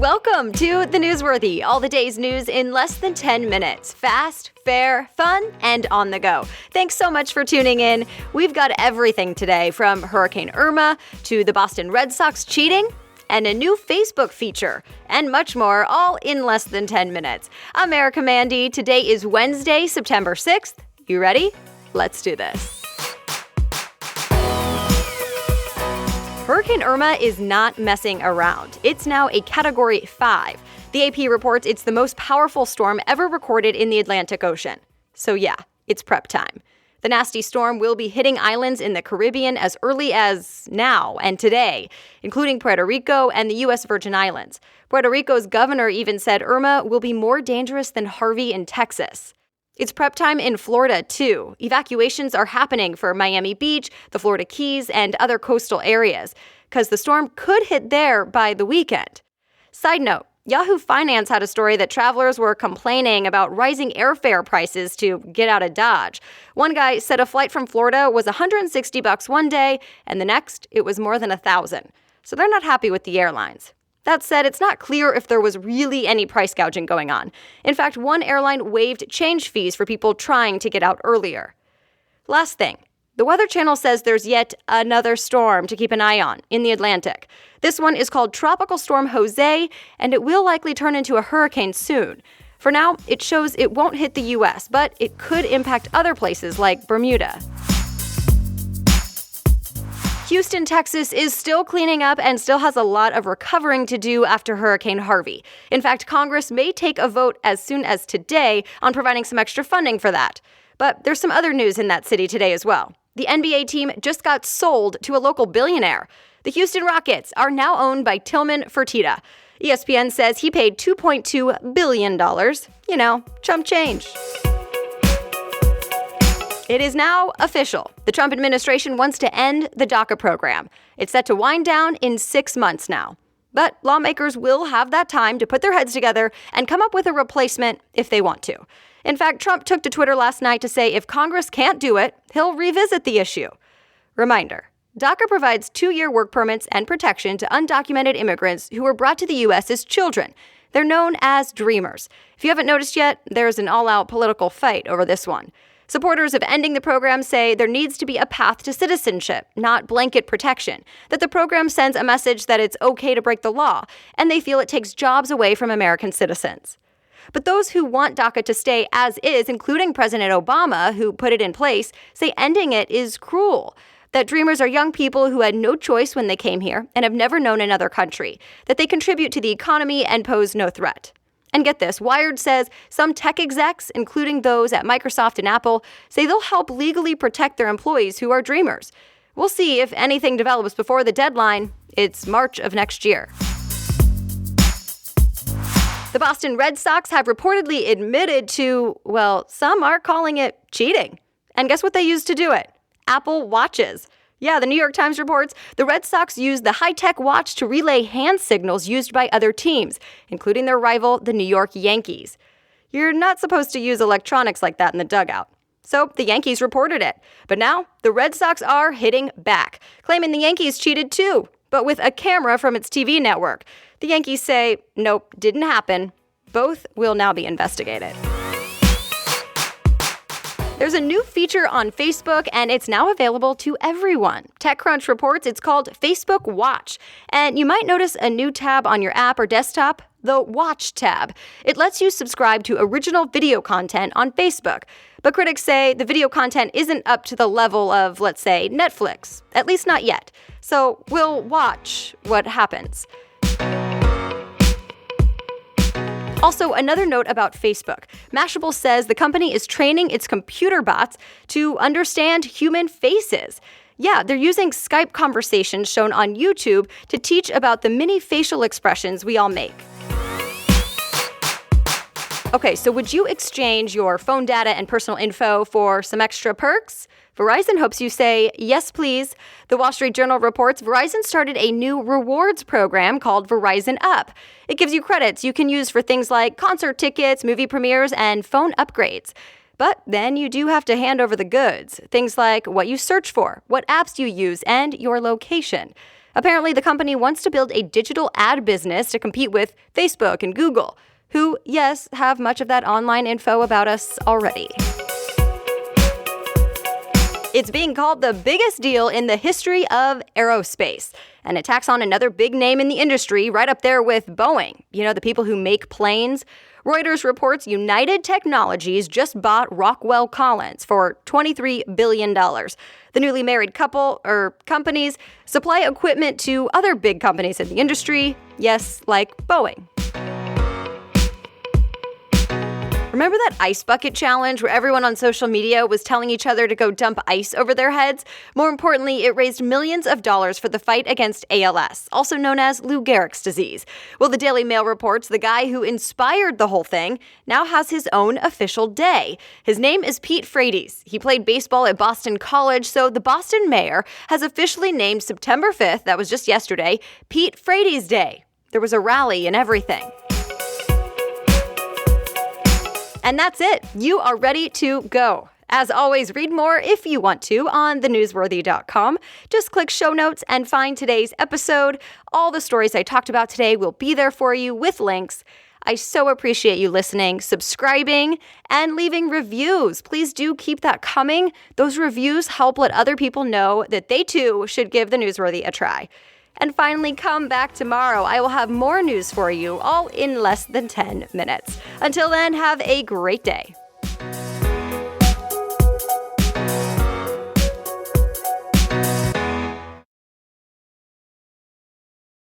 Welcome to The Newsworthy, all the day's news in less than 10 minutes. Fast, fair, fun, and on the go. Thanks so much for tuning in. We've got everything today, from Hurricane Irma to the Boston Red Sox cheating and a new Facebook feature, and much more, all in less than 10 minutes. I'm Erica Mandy. Today is Wednesday, September 6th. You ready? Let's do this. Hurricane Irma is not messing around. It's now a Category 5. The AP reports it's the most powerful storm ever recorded in the Atlantic Ocean. So yeah, it's prep time. The nasty storm will be hitting islands in the Caribbean as early as now and today, including Puerto Rico and the U.S. Virgin Islands. Puerto Rico's governor even said Irma will be more dangerous than Harvey in Texas. It's prep time in Florida, too. Evacuations are happening for Miami Beach, the Florida Keys, and other coastal areas, because the storm could hit there by the weekend. Side note, Yahoo Finance had a story that travelers were complaining about rising airfare prices to get out of Dodge. One guy said a flight from Florida was $160 one day, and the next, it was more than $1,000. So they're not happy with the airlines. That said, it's not clear if there was really any price gouging going on. In fact, one airline waived change fees for people trying to get out earlier. Last thing, the Weather Channel says there's yet another storm to keep an eye on in the Atlantic. This one is called Tropical Storm Jose, and it will likely turn into a hurricane soon. For now, it shows it won't hit the U.S., but it could impact other places like Bermuda. Houston, Texas is still cleaning up and still has a lot of recovering to do after Hurricane Harvey. In fact, Congress may take a vote as soon as today on providing some extra funding for that. But there's some other news in that city today as well. The NBA team just got sold to a local billionaire. The Houston Rockets are now owned by Tillman Fertitta. ESPN says he paid $2.2 billion. You know, chump change. It is now official. The Trump administration wants to end the DACA program. It's set to wind down in 6 months now. But lawmakers will have that time to put their heads together and come up with a replacement if they want to. In fact, Trump took to Twitter last night to say if Congress can't do it, he'll revisit the issue. Reminder, DACA provides 2-year work permits and protection to undocumented immigrants who were brought to the U.S. as children. They're known as Dreamers. If you haven't noticed yet, there's an all-out political fight over this one. Supporters of ending the program say there needs to be a path to citizenship, not blanket protection, that the program sends a message that it's okay to break the law, and they feel it takes jobs away from American citizens. But those who want DACA to stay as is, including President Obama, who put it in place, say ending it is cruel, that Dreamers are young people who had no choice when they came here and have never known another country, that they contribute to the economy and pose no threat. And get this, Wired says some tech execs, including those at Microsoft and Apple, say they'll help legally protect their employees who are Dreamers. We'll see if anything develops before the deadline. It's March of next year. The Boston Red Sox have reportedly admitted to, well, some are calling it cheating. And guess what they used to do it? Apple Watches. Yeah, the New York Times reports the Red Sox used the high-tech watch to relay hand signals used by other teams, including their rival, the New York Yankees. You're not supposed to use electronics like that in the dugout. So the Yankees reported it. But now the Red Sox are hitting back, claiming the Yankees cheated too, but with a camera from its TV network. The Yankees say, nope, didn't happen. Both will now be investigated. There's a new feature on Facebook, and it's now available to everyone. TechCrunch reports it's called Facebook Watch, and you might notice a new tab on your app or desktop, the Watch tab. It lets you subscribe to original video content on Facebook, but critics say the video content isn't up to the level of, let's say, Netflix, at least not yet. So we'll watch what happens. Also, another note about Facebook. Mashable says the company is training its computer bots to understand human faces. Yeah, they're using Skype conversations shown on YouTube to teach about the many facial expressions we all make. Okay, so would you exchange your phone data and personal info for some extra perks? Verizon hopes you say, yes, please. The Wall Street Journal reports Verizon started a new rewards program called Verizon Up. It gives you credits you can use for things like concert tickets, movie premieres, and phone upgrades. But then you do have to hand over the goods, things like what you search for, what apps you use, and your location. Apparently, the company wants to build a digital ad business to compete with Facebook and Google, who, yes, have much of that online info about us already. It's being called the biggest deal in the history of aerospace, and it tacks on another big name in the industry right up there with Boeing. You know, the people who make planes. Reuters reports United Technologies just bought Rockwell Collins for $23 billion. The newly married companies supply equipment to other big companies in the industry, yes, like Boeing. Remember that ice bucket challenge where everyone on social media was telling each other to go dump ice over their heads? More importantly, it raised millions of dollars for the fight against ALS, also known as Lou Gehrig's disease. Well, the Daily Mail reports the guy who inspired the whole thing now has his own official day. His name is Pete Frates. He played baseball at Boston College, so the Boston mayor has officially named September 5th, that was just yesterday, Pete Frates Day. There was a rally and everything. And that's it. You are ready to go. As always, read more if you want to on thenewsworthy.com. Just click show notes and find today's episode. All the stories I talked about today will be there for you with links. I so appreciate you listening, subscribing, and leaving reviews. Please do keep that coming. Those reviews help let other people know that they too should give The Newsworthy a try. And finally, come back tomorrow. I will have more news for you, all in less than 10 minutes. Until then, have a great day.